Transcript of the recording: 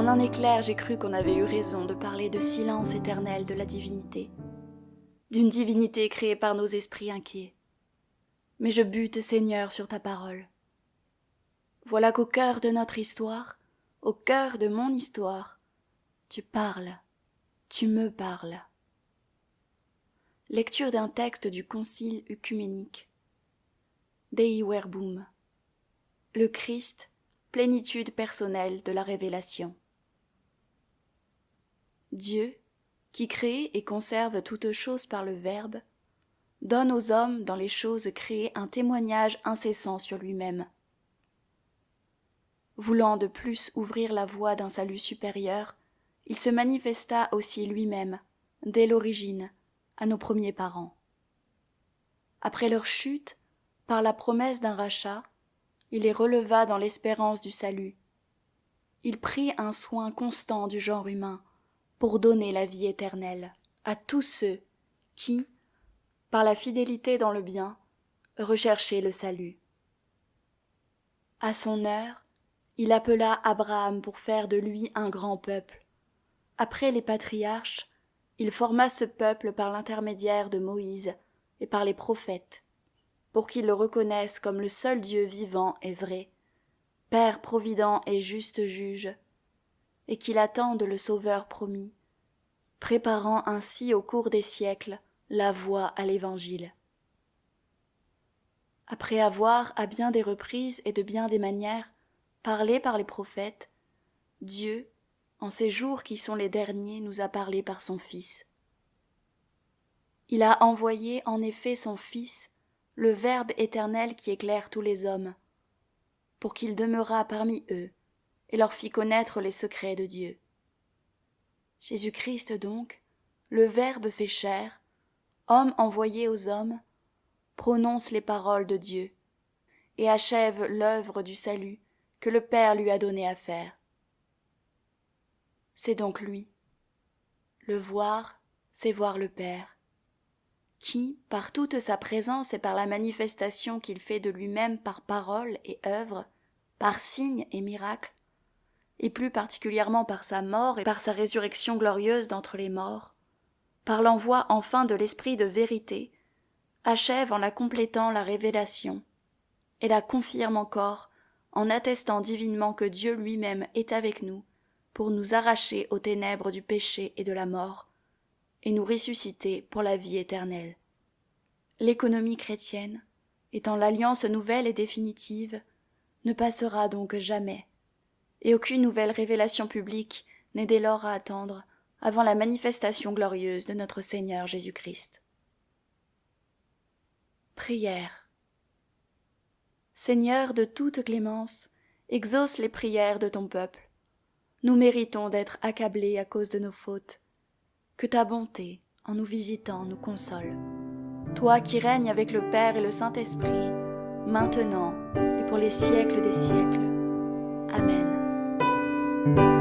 En un éclair, j'ai cru qu'on avait eu raison de parler de silence éternel de la divinité, d'une divinité créée par nos esprits inquiets. Mais je bute, Seigneur, sur ta parole. Voilà qu'au cœur de notre histoire, au cœur de mon histoire, tu parles, tu me parles. Lecture d'un texte du Concile œcuménique. Dei Verbum. Le Christ, plénitude personnelle de la révélation. Dieu, qui crée et conserve toutes choses par le Verbe, donne aux hommes dans les choses créées un témoignage incessant sur lui-même. Voulant de plus ouvrir la voie d'un salut supérieur, il se manifesta aussi lui-même, dès l'origine, à nos premiers parents. Après leur chute, par la promesse d'un rachat, il les releva dans l'espérance du salut. Il prit un soin constant du genre humain pour donner la vie éternelle à tous ceux qui, par la fidélité dans le bien, recherchaient le salut. À son heure, il appela Abraham pour faire de lui un grand peuple. Après les patriarches, il forma ce peuple par l'intermédiaire de Moïse et par les prophètes, pour qu'ils le reconnaissent comme le seul Dieu vivant et vrai, Père provident et juste juge, et qu'il attende le Sauveur promis, préparant ainsi au cours des siècles la voie à l'Évangile. Après avoir, à bien des reprises et de bien des manières, parlé par les prophètes, Dieu, en ces jours qui sont les derniers, nous a parlé par son Fils. Il a envoyé en effet son Fils, le Verbe éternel qui éclaire tous les hommes, pour qu'il demeurât parmi eux et leur fit connaître les secrets de Dieu. Jésus-Christ donc, le Verbe fait chair, homme envoyé aux hommes, prononce les paroles de Dieu et achève l'œuvre du salut que le Père lui a donné à faire. C'est donc lui. Le voir, c'est voir le Père, qui, par toute sa présence et par la manifestation qu'il fait de lui-même par parole et œuvre, par signes et miracles, et plus particulièrement par sa mort et par sa résurrection glorieuse d'entre les morts, par l'envoi enfin de l'Esprit de vérité, achève en la complétant la révélation, et la confirme encore en attestant divinement que Dieu lui-même est avec nous pour nous arracher aux ténèbres du péché et de la mort, et nous ressusciter pour la vie éternelle. L'économie chrétienne, étant l'alliance nouvelle et définitive, ne passera donc jamais, et aucune nouvelle révélation publique n'est dès lors à attendre avant la manifestation glorieuse de notre Seigneur Jésus-Christ. Prière. Seigneur de toute clémence, exauce les prières de ton peuple. Nous méritons d'être accablés à cause de nos fautes. Que ta bonté, en nous visitant, nous console. Toi qui règnes avec le Père et le Saint-Esprit, maintenant et pour les siècles des siècles. Amen.